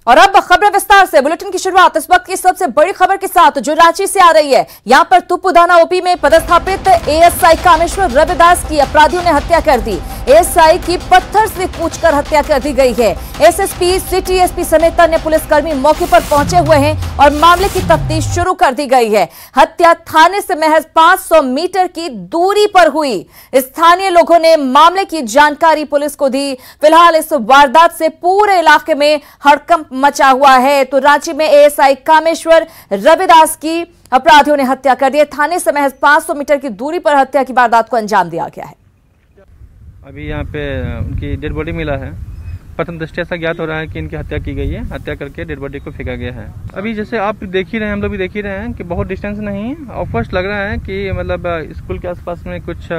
और अब खबर विस्तार से। बुलेटिन की शुरुआत इस वक्त की सबसे बड़ी खबर के साथ जो रांची से आ रही है। यहां पर तुपुदाना ओपी में पदस्थापित एएसआई कामेश्वर रविदास की अपराधियों ने हत्या कर दी। एएसआई की पत्थर से कूचकर हत्या कर दी गई है। एसएसपी, सिटी एसपी समेत अन्य पुलिसकर्मी मौके पर पहुंचे हुए हैं और मामले की तफ्तीश शुरू कर दी गई है। हत्या थाने से महज 500 मीटर की दूरी पर हुई। स्थानीय लोगों ने मामले की जानकारी पुलिस को दी। फिलहाल इस वारदात से पूरे इलाके में हड़कंप मचा हुआ है। तो रांची में एएसआई कामेश्वर रविदास की अपराधियों ने हत्या कर दी। थाने से महज 500 मीटर की दूरी पर हत्या की वारदात को अंजाम दिया गया है। अभी यहाँ पे उनकी डेड बॉडी मिला है। प्रथम दृष्टया ऐसा ज्ञात हो रहा है कि इनकी हत्या की गई है। हत्या करके डेड बॉडी को फेंका गया है। अभी जैसे आप देख ही रहे हैं, हम लोग भी देख ही रहे हैं कि बहुत डिस्टेंस नहीं है। और फर्स्ट लग रहा है कि मतलब स्कूल के आसपास में कुछ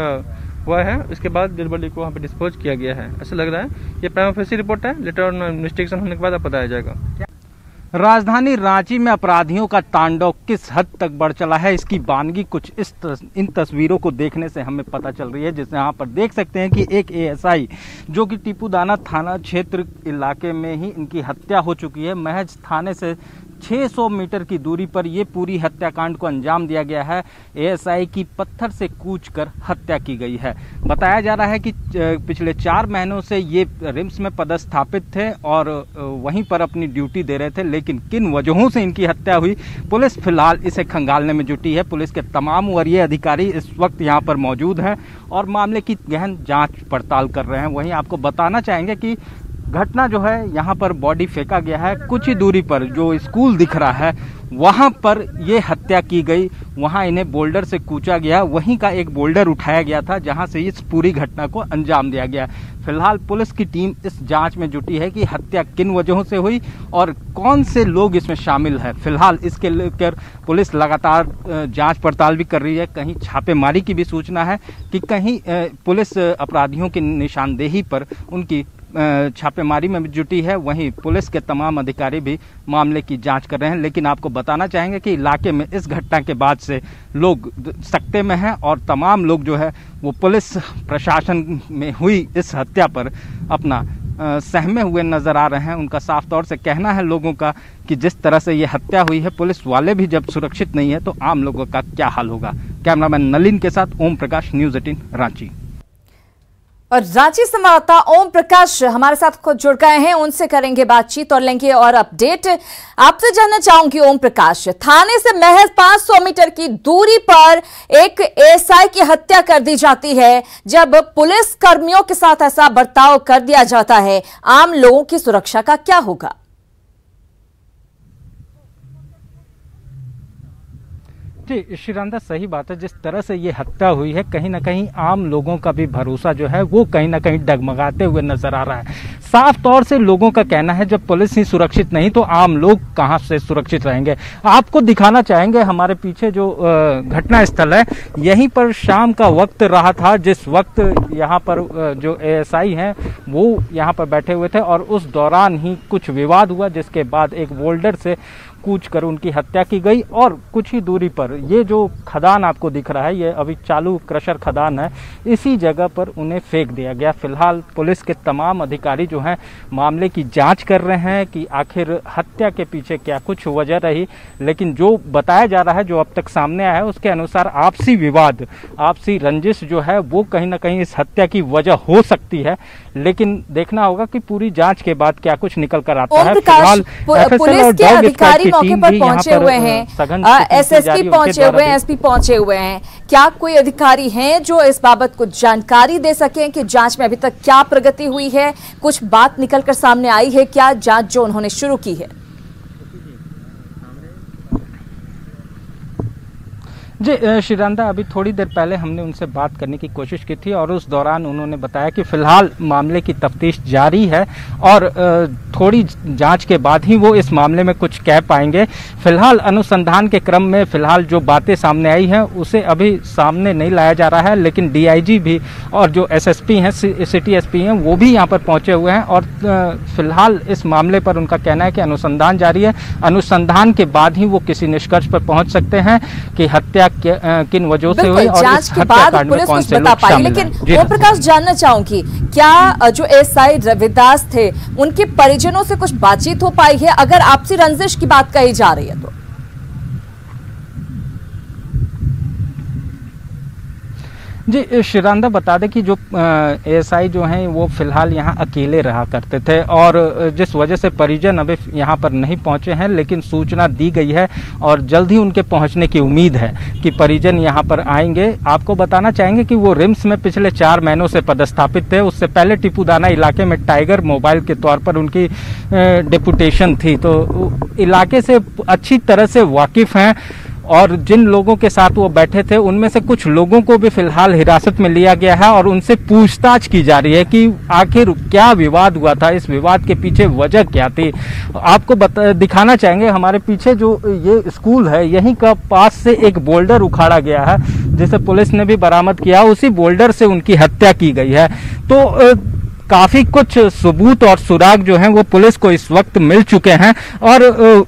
हुआ है। इसके बाद डेड बॉडी को वहाँ पे डिस्पोज किया गया है, ऐसा लग रहा है। ये प्राइमा फेसी रिपोर्ट है। लेटर ऑन इन्वेस्टिगेशन होने के बाद अब बताया जाएगा। राजधानी रांची में अपराधियों का तांडव किस हद तक बढ़ चला है, इसकी बानगी कुछ इन तस्वीरों को देखने से हमें पता चल रही है। जिससे यहाँ पर देख सकते हैं कि एक एएसआई जो कि टीपूदाना थाना क्षेत्र इलाके में ही इनकी हत्या हो चुकी है। महज थाने से 600 मीटर की दूरी पर ये पूरी हत्याकांड को अंजाम दिया गया है। एएसआई की पत्थर से कूचकर हत्या की गई है। बताया जा रहा है कि पिछले 4 महीनों से ये रिम्स में पदस्थापित थे और वहीं पर अपनी ड्यूटी दे रहे थे, लेकिन किन वजहों से इनकी हत्या हुई, पुलिस फिलहाल इसे खंगालने में जुटी है। पुलिस के तमाम वरीय अधिकारी इस वक्त यहाँ पर मौजूद हैं और मामले की गहन जांच पड़ताल कर रहे हैं। वहीं आपको बताना चाहेंगे कि घटना जो है, यहाँ पर बॉडी फेंका गया है। कुछ ही दूरी पर जो स्कूल दिख रहा है वहाँ पर ये हत्या की गई। वहाँ इन्हें बोल्डर से कूचा गया। वहीं का एक बोल्डर उठाया गया था जहाँ से इस पूरी घटना को अंजाम दिया गया। फिलहाल पुलिस की टीम इस जांच में जुटी है कि हत्या किन वजहों से हुई और कौन से लोग इसमें शामिल हैं। फिलहाल इसके लेकर पुलिस लगातार जांच पड़ताल भी कर रही है। कहीं छापेमारी की भी सूचना है कि कहीं पुलिस अपराधियों की निशानदेही पर उनकी छापेमारी में भी जुटी है। वहीं पुलिस के तमाम अधिकारी भी मामले की जांच कर रहे हैं। लेकिन आपको बताना चाहेंगे कि इलाके में इस घटना के बाद से लोग सख्ते में हैं और तमाम लोग जो है वो पुलिस प्रशासन में हुई इस हत्या पर अपना सहमे हुए नजर आ रहे हैं। उनका साफ तौर से कहना है लोगों का कि जिस तरह से ये हत्या हुई है, पुलिस वाले भी जब सुरक्षित नहीं है तो आम लोगों का क्या हाल होगा। कैमरामैन नलिन के साथ ओम प्रकाश, न्यूज़ 18 रांची। और रांची संवाददाता ओम प्रकाश हमारे साथ खुद जुड़ गए हैं, उनसे करेंगे बातचीत और लेंगे और अपडेट। आपसे जानना चाहूंगी ओम प्रकाश, थाने से महज 500 मीटर की दूरी पर एक एएसआई की हत्या कर दी जाती है। जब पुलिस कर्मियों के साथ ऐसा बर्ताव कर दिया जाता है, आम लोगों की सुरक्षा का क्या होगा? जी श्रीरांदा, सही बात है। जिस तरह से ये हत्या हुई है, कहीं ना कहीं आम लोगों का भी भरोसा जो है वो कहीं ना कहीं डगमगाते हुए नजर आ रहा है। साफ तौर से लोगों का कहना है जब पुलिस ही सुरक्षित नहीं तो आम लोग कहां से सुरक्षित रहेंगे। आपको दिखाना चाहेंगे हमारे पीछे जो घटना स्थल है, यहीं पर शाम का वक्त रहा था जिस वक्त यहाँ पर जो एएसआई हैं वो यहाँ पर बैठे हुए थे और उस दौरान ही कुछ विवाद हुआ, जिसके बाद एक बोल्डर से कूच कर उनकी हत्या की गई। और कुछ ही दूरी पर ये जो खदान आपको दिख रहा है, ये अभी चालू क्रशर खदान है, इसी जगह पर उन्हें फेंक दिया गया। फिलहाल पुलिस के तमाम अधिकारी जो हैं मामले की जांच कर रहे हैं कि आखिर हत्या के पीछे क्या कुछ वजह रही। लेकिन जो बताया जा रहा है, जो अब तक सामने आया है, उसके अनुसार आपसी विवाद, आपसी रंजिश जो है वो कहीं ना कहीं इस हत्या की वजह हो सकती है। लेकिन देखना होगा कि पूरी जांच के बाद क्या कुछ निकल कर आता है। फिलहाल पुलिस के अधिकारी मौके पर पहुंचे हुए हैं, एसएसपी पहुंचे हुए हैं, एसपी पहुंचे हुए हैं। क्या कोई अधिकारी हैं जो इस बाबत कुछ जानकारी दे सकें कि जांच में अभी तक क्या प्रगति हुई है, कुछ बात निकलकर सामने आई है क्या, जांच जो उन्होंने शुरू की है? जी श्रीरांदा, अभी थोड़ी देर पहले हमने उनसे बात करने की कोशिश की थी और उस दौरान उन्होंने बताया कि फिलहाल मामले की तफ्तीश जारी है और थोड़ी जांच के बाद ही वो इस मामले में कुछ कह पाएंगे। फिलहाल अनुसंधान के क्रम में फिलहाल जो बातें सामने आई हैं उसे अभी सामने नहीं लाया जा रहा है। लेकिन डीआईजी भी और जो एसएसपी हैं, सिटी एसपी हैं, वो भी यहाँ पर पहुँचे हुए हैं और फिलहाल इस मामले पर उनका कहना है कि अनुसंधान जारी है। अनुसंधान के बाद ही वो किसी निष्कर्ष पर पहुँच सकते हैं कि हत्या हत्या किन वजहों से हुई और जांच इस के बाद हत्याकांड में पुलिस कौन कुछ से बता लोग पाई। शामिल लेकिन हैं। ओम प्रकाश, जानना चाहूंगी क्या जो एएसआई रविदास थे उनके परिजनों से कुछ बातचीत हो पाई है, अगर आपसी रंजिश की बात कही जा रही है तो? जी शिरांदा, बता दें कि जो एएसआई जो हैं वो फिलहाल यहाँ अकेले रहा करते थे और जिस वजह से परिजन अभी यहाँ पर नहीं पहुँचे हैं, लेकिन सूचना दी गई है और जल्द ही उनके पहुँचने की उम्मीद है कि परिजन यहाँ पर आएंगे। आपको बताना चाहेंगे कि वो रिम्स में पिछले 4 महीनों से पदस्थापित थे। उससे पहले टिपुदाना इलाके में टाइगर मोबाइल के तौर पर उनकी डिप्यूटेशन थी, तो इलाके से अच्छी तरह से वाकिफ़ हैं और जिन लोगों के साथ वो बैठे थे उनमें से कुछ लोगों को भी फिलहाल हिरासत में लिया गया है और उनसे पूछताछ की जा रही है कि आखिर क्या विवाद हुआ था, इस विवाद के पीछे वजह क्या थी। आपको दिखाना चाहेंगे हमारे पीछे जो ये स्कूल है, यहीं का पास से एक बोल्डर उखाड़ा गया है जिसे पुलिस ने भी बरामद किया। उसी बोल्डर से उनकी हत्या की गई है। तो काफी कुछ सबूत और सुराग जो हैं वो पुलिस को इस वक्त मिल चुके हैं और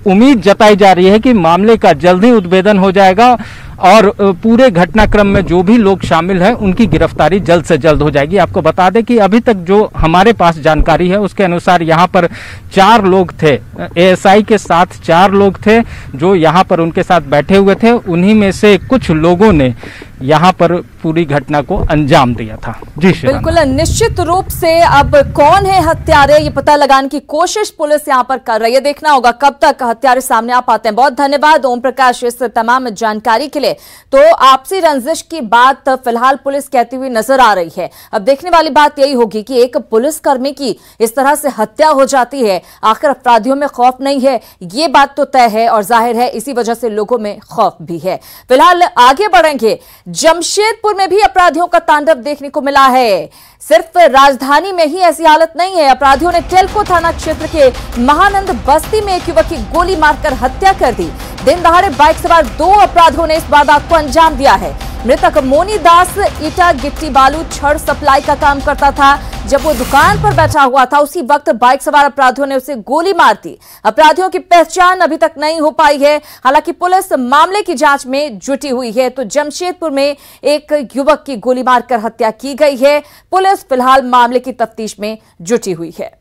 उम्मीद जताई जा रही है कि मामले का जल्द ही उद्भेदन हो जाएगा और पूरे घटनाक्रम में जो भी लोग शामिल हैं उनकी गिरफ्तारी जल्द से जल्द हो जाएगी। आपको बता दें कि अभी तक जो हमारे पास जानकारी है उसके अनुसार यहाँ पर 4 लोग थे, एएसआई के साथ 4 लोग थे जो यहाँ पर उनके साथ बैठे हुए थे। उन्हीं में से कुछ लोगों ने यहाँ पर पूरी घटना को अंजाम दिया था। जी बिल्कुल, निश्चित रूप से अब कौन है हत्यारे ये पता लगाने की कोशिश पुलिस यहाँ पर कर रही है। देखना होगा कब तक हत्यारे सामने आ पाते हैं। बहुत धन्यवाद ओम प्रकाश इस तमाम जानकारी के लिए। तो आपसी रंजिश की बात फिलहाल पुलिस कहती हुई नजर आ रही है। अब देखने वाली बात यही होगी कि एक पुलिसकर्मी की इस तरह से हत्या हो जाती है, आखिर अपराधियों में खौफ नहीं है, ये बात तो तय है और जाहिर है इसी वजह से लोगों में खौफ भी है। फिलहाल आगे बढ़ेंगे। जमशेदपुर में भी अपराधियों का तांडव देखने को मिला है। सिर्फ राजधानी में ही ऐसी हालत नहीं है। अपराधियों ने टेल्को थाना क्षेत्र के महानंद बस्ती में एक युवक की गोली मारकर हत्या कर दी। दिन दहाड़े बाइक सवार 2 अपराधियों ने इस वारदात को अंजाम दिया है। मृतक मोनी दास ईटा गिट्टी बालू छड़ सप्लाई का काम करता था। जब वो दुकान पर बैठा हुआ था उसी वक्त बाइक सवार अपराधियों ने उसे गोली मार दी। अपराधियों की पहचान अभी तक नहीं हो पाई है। हालांकि पुलिस मामले की जांच में जुटी हुई है। तो जमशेदपुर में एक युवक की गोली मारकर हत्या की गई है। पुलिस फिलहाल मामले की तफ्तीश में जुटी हुई है।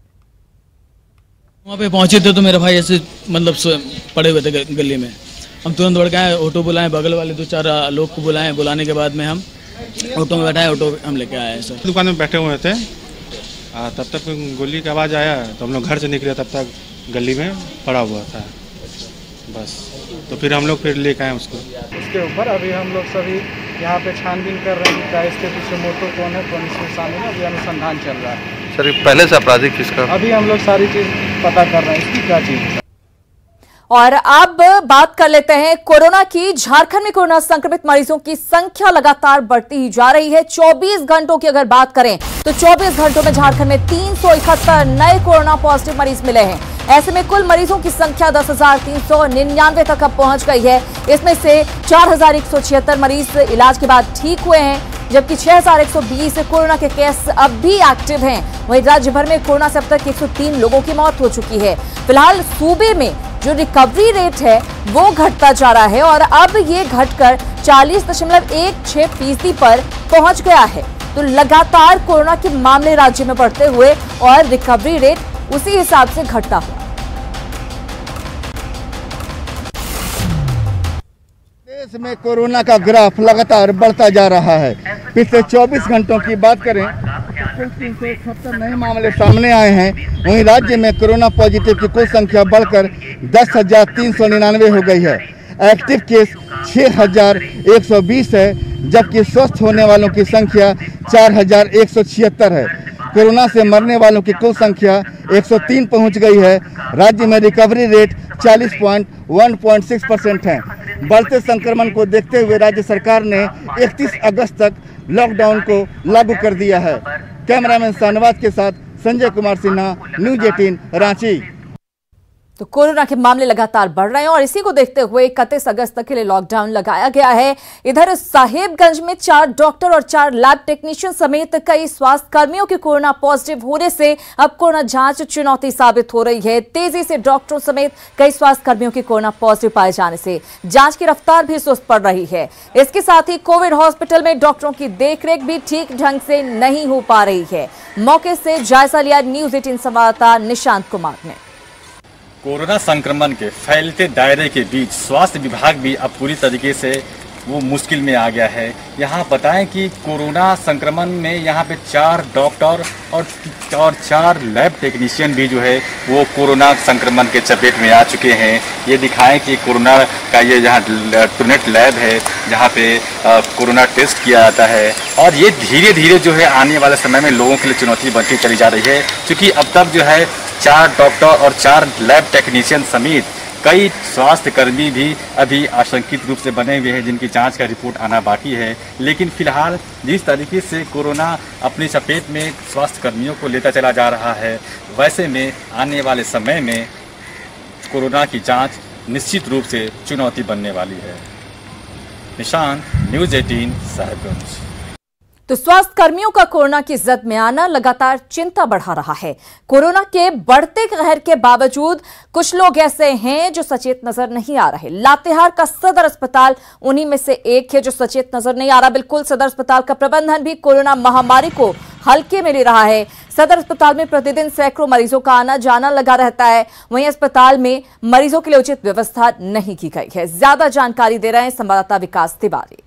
वहाँ पे पहुंचे थे तो मेरे भाई ऐसे मतलब पड़े हुए थे गली में। हम तुरंत दौड़ के आए, ऑटो बुलाए, बगल वाले 2-4 लोग को बुलाए। बुलाने के बाद में हम ऑटो में बैठाए, ऑटो हम लेके आए। सर दुकान में बैठे हुए थे, तब तक गोली का आवाज़ आया तो हम लोग घर से निकले, तब तक गली में पड़ा हुआ था बस। तो फिर हम लोग लेके आए उसके ऊपर। अभी हम लोग सभी यहाँ पे छानबीन कर रहे हैं क्या इसके पीछे मोटो कौन है, कौन इसमें शामिल है। अभी अनुसंधान चल रहा है। सर पहले से आपराधिक किसका? अभी हम लोग सारी चीज़ पता कर रहे हैं इसकी क्या चीज़ है। और अब बात कर लेते हैं कोरोना की। झारखंड में कोरोना संक्रमित मरीजों की संख्या लगातार बढ़ती ही जा रही है। 24 घंटों की अगर बात करें तो 24 घंटों में झारखंड में 371 नए कोरोना पॉजिटिव मरीज मिले हैं। ऐसे में कुल मरीजों की संख्या 10,399 तक अब पहुंच गई है। इसमें से 4,176 मरीज इलाज के बाद ठीक हुए हैं, जबकि 6,120 कोरोना के केस अब भी एक्टिव हैं। वहीं राज्य भर में कोरोना से अब तक 103 लोगों की मौत हो चुकी है। फिलहाल सूबे में जो रिकवरी रेट है वो घटता जा रहा है और अब ये घटकर 40.16% पर पहुंच गया है। तो लगातार कोरोना के मामले राज्य में बढ़ते हुए और रिकवरी रेट उसी हिसाब से घटता हुआ। देश में कोरोना का ग्राफ लगातार बढ़ता जा रहा है। पिछले 24 घंटों की बात करें तो कुल 371 नए मामले सामने आए हैं। वहीं राज्य में कोरोना पॉजिटिव की कुल संख्या बढ़कर 10,399 हो गई है। एक्टिव केस 6,120 है, जबकि स्वस्थ होने वालों की संख्या 4,176 है। कोरोना से मरने वालों की कुल संख्या 103 पहुंच गई है। राज्य में रिकवरी रेट 40.1% है। बढ़ते संक्रमण को देखते हुए राज्य सरकार ने 31 अगस्त तक लॉकडाउन को लागू कर दिया है। कैमरामैन शाहनवाज के साथ संजय कुमार सिन्हा, न्यूज़ 18 रांची। तो कोरोना के मामले लगातार बढ़ रहे हैं और इसी को देखते हुए 31 अगस्त तक के लिए लॉकडाउन लगाया गया है। इधर साहेबगंज में 4 डॉक्टर और 4 लैब टेक्नीशियन समेत कई स्वास्थ्य कर्मियों के कोरोना पॉजिटिव होने से अब कोरोना जांच चुनौती साबित हो रही है। तेजी से डॉक्टरों समेत कई स्वास्थ्य कर्मियों के कोरोना पॉजिटिव पाए जाने से जांच की रफ्तार भी सुस्त पड़ रही है। इसके साथ ही कोविड हॉस्पिटल में डॉक्टरों की देखरेख भी ठीक ढंग से नहीं हो पा रही है। मौके से जायजा लिया न्यूज 18 संवाददाता निशांत कुमार ने। कोरोना संक्रमण के फैलते दायरे के बीच स्वास्थ्य विभाग भी अब पूरी तरीके से वो मुश्किल में आ गया है। यहाँ बताएं कि कोरोना संक्रमण में यहाँ पे 4 डॉक्टर और 4 लैब टेक्नीशियन भी जो है वो कोरोना संक्रमण के चपेट में आ चुके हैं। ये दिखाएं कि कोरोना का ये जहाँ ट्रूनेट लैब है जहाँ पे कोरोना टेस्ट किया जाता है और ये धीरे धीरे जो है आने वाले समय में लोगों के लिए चुनौती बनती चली जा रही है, क्योंकि अब तक जो है 4 डॉक्टर और 4 लैब टेक्नीशियन समेत कई स्वास्थ्य कर्मी भी अभी आशंकित रूप से बने हुए हैं, जिनकी जांच का रिपोर्ट आना बाकी है। लेकिन फिलहाल जिस तरीके से कोरोना अपनी चपेट में स्वास्थ्य कर्मियों को लेता चला जा रहा है, वैसे में आने वाले समय में कोरोना की जांच निश्चित रूप से चुनौती बनने वाली है। निशांत, न्यूज़ 18 साहेबगंज। तो स्वास्थ्य कर्मियों का कोरोना की जद में आना लगातार चिंता बढ़ा रहा है। कोरोना के बढ़ते कहर के बावजूद कुछ लोग ऐसे हैं जो सचेत नजर नहीं आ रहे। लातेहार का सदर अस्पताल उन्हीं में से एक है जो सचेत नजर नहीं आ रहा। बिल्कुल, सदर अस्पताल का प्रबंधन भी कोरोना महामारी को हल्के में ले रहा है। सदर अस्पताल में प्रतिदिन सैकड़ों मरीजों का आना जाना लगा रहता है। वहीं अस्पताल में मरीजों के लिए उचित व्यवस्था नहीं की गई है। ज्यादा जानकारी दे रहे हैं संवाददाता विकास तिवारी।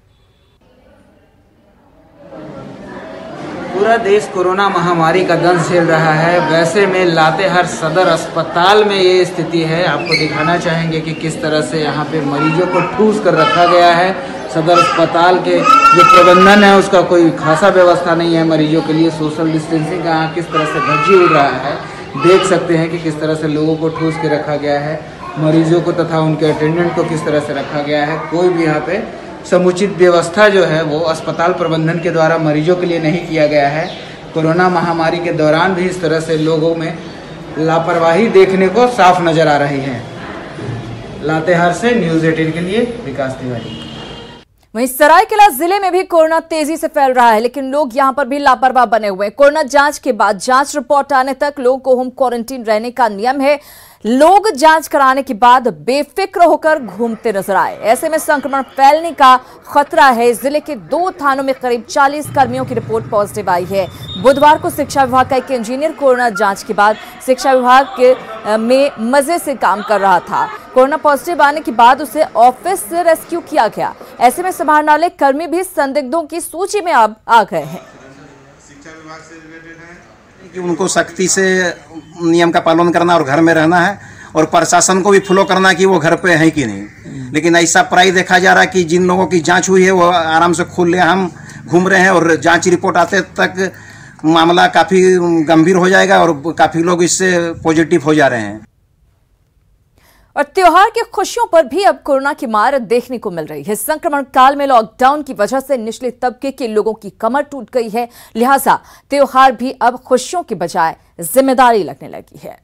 पूरा देश कोरोना महामारी का दंश झेल रहा है, वैसे में लातेहार सदर अस्पताल में ये स्थिति है। आपको दिखाना चाहेंगे कि किस तरह से यहाँ पे मरीजों को ठूस कर रखा गया है। सदर अस्पताल के जो प्रबंधन है उसका कोई खासा व्यवस्था नहीं है मरीजों के लिए। सोशल डिस्टेंसिंग का किस तरह से धज्जी उड़ रहा है, देख सकते हैं कि किस तरह से लोगों को ठूस के रखा गया है। मरीजों को तथा उनके अटेंडेंट को किस तरह से रखा गया है। कोई भी यहाँ पे समुचित व्यवस्था जो है वो अस्पताल प्रबंधन के द्वारा मरीजों के लिए नहीं किया गया है। कोरोना महामारी के दौरान भी इस तरह से लोगों में लापरवाही देखने को साफ नजर आ रही है। लातेहार से न्यूज़ 18 के लिए विकास तिवारी। वहीं सरायकेला जिले में भी कोरोना तेजी से फैल रहा है, लेकिन लोग यहां पर भी लापरवाह बने हुए हैं। कोरोना जांच के बाद जांच रिपोर्ट आने तक लोगों को होम क्वारंटीन रहने का नियम है। लोग जांच कराने के बाद बेफिक्र होकर घूमते नजर आए। ऐसे में संक्रमण फैलने का खतरा है। जिले के 2 थानों में करीब 40 कर्मियों की रिपोर्ट पॉजिटिव आई है। बुधवार को शिक्षा विभाग का एक इंजीनियर कोरोना जांच के बाद शिक्षा विभाग में मजे से काम कर रहा था। कोरोना पॉजिटिव आने के बाद उसे ऑफिस से रेस्क्यू किया गया। ऐसे में समाहरणालय कर्मी भी संदिग्धों की सूची में अब आ गए हैं। शिक्षा विभाग से रिलेटेड है कि उनको सख्ती से नियम का पालन करना और घर में रहना है, और प्रशासन को भी फॉलो करना कि वो घर पे है कि नहीं। लेकिन ऐसा प्राय देखा जा रहा है कि जिन लोगों की जांच हुई है वो आराम से खुलेआम घूम रहे हैं, और जांच रिपोर्ट आते तक मामला काफ़ी गंभीर हो जाएगा और काफ़ी लोग इससे पॉजिटिव हो जा रहे हैं। और त्योहार की खुशियों पर भी अब कोरोना की मार देखने को मिल रही है। संक्रमण काल में लॉकडाउन की वजह से निचले तबके के लोगों की कमर टूट गई है, लिहाजा त्योहार भी अब खुशियों के बजाय जिम्मेदारी लगने लगी है।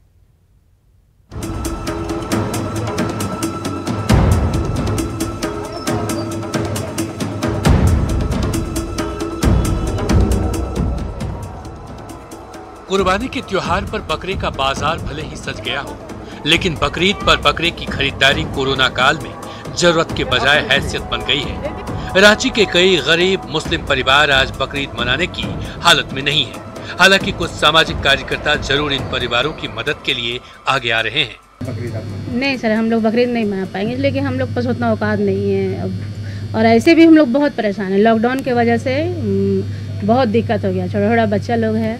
कुर्बानी के त्योहार पर बकरे का बाजार भले ही सज गया हो, लेकिन बकरीद पर बकरे की खरीदारी कोरोना काल में जरूरत के बजाय हैसियत बन गई है। रांची के कई गरीब मुस्लिम परिवार आज बकरीद मनाने की हालत में नहीं है। हालांकि कुछ सामाजिक कार्यकर्ता जरूर इन परिवारों की मदद के लिए आगे आ रहे हैं। नहीं सर, हम लोग बकरीद नहीं मना पाएंगे, लेकिन हम लोग पास उतना औकात नहीं है अब। और ऐसे भी हम लोग बहुत परेशान हैं। लॉकडाउन की वजह से बहुत दिक्कत हो गया। छोटा छोटा बच्चा लोग है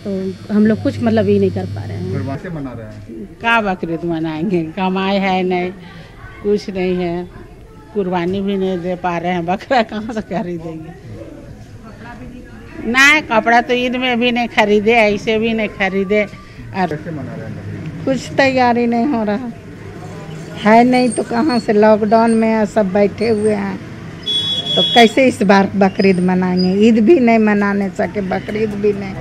तो हम लोग कुछ मतलब ये नहीं कर पा रहे हैं। कैसे मना रहे हैं? क्या बकरीद मनाएंगे, कमाई है नहीं, कुछ नहीं है, कुर्बानी भी नहीं दे पा रहे हैं, बकरा कहाँ से खरीदेंगे। नहीं, कपड़ा तो ईद में भी नहीं खरीदे, ऐसे भी नहीं खरीदे। और कैसे मना रहे हैं? कुछ तैयारी नहीं हो रहा है, नहीं तो कहाँ से, लॉकडाउन में सब बैठे हुए हैं तो कैसे इस बार बकरीद मनाएंगे। ईद भी नहीं मनाने सके, बकरीद भी नहीं।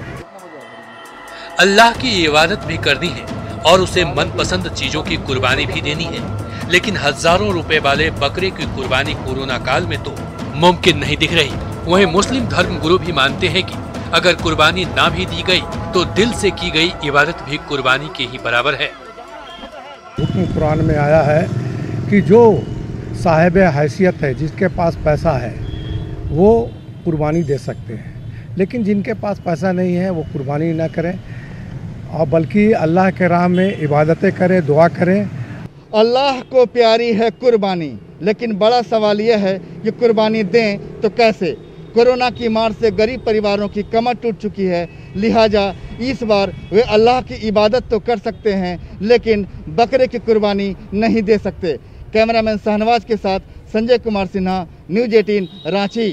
अल्लाह की इबादत भी करनी है और उसे मनपसंद चीजों की कुर्बानी भी देनी है, लेकिन हजारों रुपए वाले बकरे की कुर्बानी कोरोना काल में तो मुमकिन नहीं दिख रही। वहीं मुस्लिम धर्म गुरु भी मानते हैं कि अगर कुर्बानी ना भी दी गई तो दिल से की गई इबादत भी कुर्बानी के ही बराबर है। हुक्म कुरान में आया है कि जो साहिब हैसियत है, जिसके पास पैसा है, वो कुर्बानी दे सकते हैं, लेकिन जिनके पास पैसा नहीं है वो कुर्बानी ना करें और बल्कि अल्लाह के राह में इबादतें करें, दुआ करें। अल्लाह को प्यारी है कुर्बानी, लेकिन बड़ा सवाल यह है कि कुर्बानी दें तो कैसे। कोरोना की मार से गरीब परिवारों की कमर टूट चुकी है, लिहाजा इस बार वे अल्लाह की इबादत तो कर सकते हैं लेकिन बकरे की कुर्बानी नहीं दे सकते। कैमरामैन शहनवाज के साथ संजय कुमार सिन्हा, न्यूज़ 18 रांची।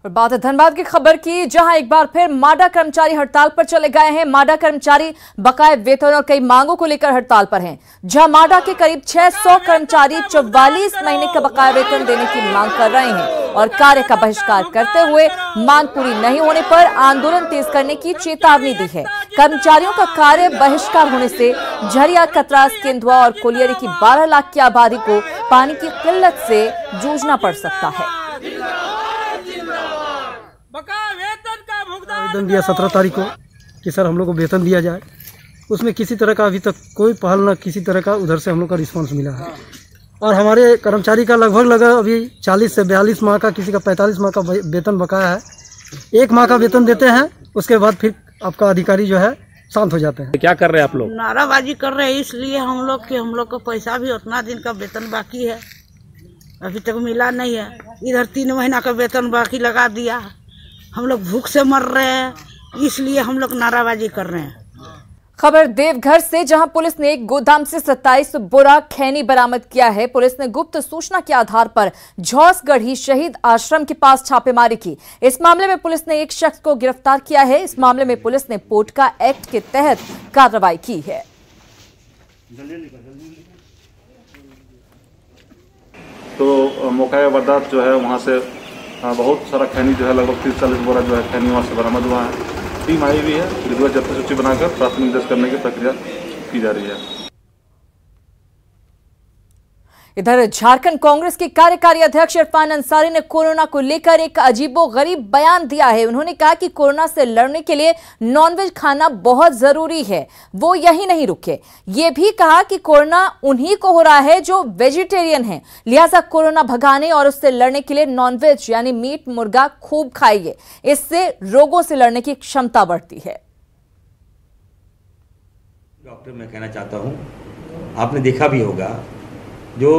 और बात है धनबाद की खबर की, जहां एक बार फिर माडा कर्मचारी हड़ताल पर चले गए हैं। माडा कर्मचारी बकाये वेतन और कई मांगों को लेकर हड़ताल पर हैं। जहां माडा के करीब 600 कर्मचारी 44 महीने का बकाया वेतन देने की मांग कर रहे हैं और कार्य का बहिष्कार करते हुए मांग पूरी नहीं होने पर आंदोलन तेज करने की चेतावनी दी है। कर्मचारियों का कार्य बहिष्कार होने से झरिया, कतरास, केंदुआ और कोलियरी की 12 लाख की आबादी को पानी की किल्लत से जूझना पड़ सकता है। आवेदन दिया 17 तारीख को कि सर हम लोग को वेतन दिया जाए, उसमें किसी तरह का अभी तक कोई पहल न किसी तरह का उधर से हम लोग का रिस्पांस मिला है। और हमारे कर्मचारी का लगभग अभी 40 से 42 माह का, किसी का 45 माह का वेतन बकाया है। 1 माह का वेतन देते हैं, उसके बाद फिर आपका अधिकारी जो है शांत हो जाते हैं। क्या कर रहे हैं आप लोग? नाराबाजी कर रहे हैं इसलिए हम लोग का पैसा भी उतना दिन का वेतन बाकी है, अभी तक मिला नहीं है। इधर 3 महीना का वेतन बाकी लगा दिया, हम लोग भूख से मर रहे हैं, इसलिए हम लोग नाराबाजी कर रहे हैं। खबर देवघर से, जहां पुलिस ने एक गोदाम से 27 बोरा खैनी बरामद किया है। पुलिस ने गुप्त सूचना के आधार पर झौसगढ़ी शहीद आश्रम के पास छापेमारी की। इस मामले में पुलिस ने एक शख्स को गिरफ्तार किया है। इस मामले में पुलिस ने पोटका एक्ट के तहत कार्रवाई की है। तो मौका वारदात जो है वहाँ से बहुत सारा खैनी जो है लगभग 30-40 बोरा जो है खैनी वहाँ से बरामद हुआ है। टीम आई हुई है, विधिवत जब्त सूची बनाकर प्राथमिक दर्ज करने की प्रक्रिया की जा रही है। इधर झारखंड कांग्रेस के कार्यकारी अध्यक्ष इरफान अंसारी ने कोरोना को लेकर एक अजीबोगरीब बयान दिया है। उन्होंने कहा कि कोरोना से लड़ने के लिए नॉनवेज खाना बहुत जरूरी है, वो यही नहीं रुके। ये भी कहा कि कोरोना उन्हीं को हो रहा है जो वेजिटेरियन हैं, लिहाजा कोरोना भगाने और उससे लड़ने के लिए नॉनवेज यानी मीट, मुर्गा खूब खाइए, इससे रोगों से लड़ने की क्षमता बढ़ती है। डॉक्टर, मैं कहना चाहता हूँ, आपने देखा भी होगा जो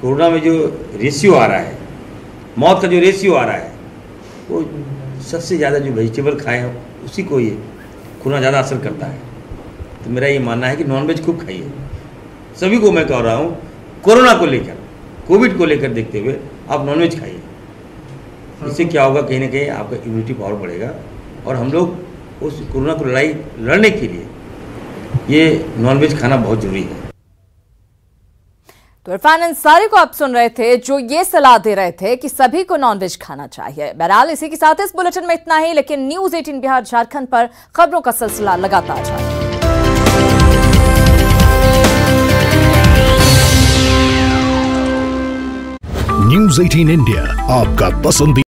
कोरोना में जो रेशियो आ रहा है, मौत का जो रेशियो आ रहा है, वो सबसे ज़्यादा जो वेजिटेबल खाए हैं उसी को ये कोरोना ज़्यादा असर करता है। तो मेरा ये मानना है कि नॉनवेज खूब खाइए। सभी को मैं कह रहा हूँ, कोरोना को लेकर, कोविड को लेकर देखते हुए आप नॉनवेज खाइए। इससे क्या होगा, कहीं ना कहीं आपका इम्यूनिटी पावर बढ़ेगा और हम लोग उस कोरोना को लड़ने के लिए ये नॉनवेज खाना बहुत जरूरी है। तो इरफान अंसारी को आप सुन रहे थे, जो ये सलाह दे रहे थे कि सभी को नॉनवेज खाना चाहिए। बहरहाल इसी के साथ इस बुलेटिन में इतना ही, लेकिन न्यूज़ 18 बिहार झारखंड पर खबरों का सिलसिला लगातार जारी। न्यूज़ 18 इंडिया, आपका पसंदीदा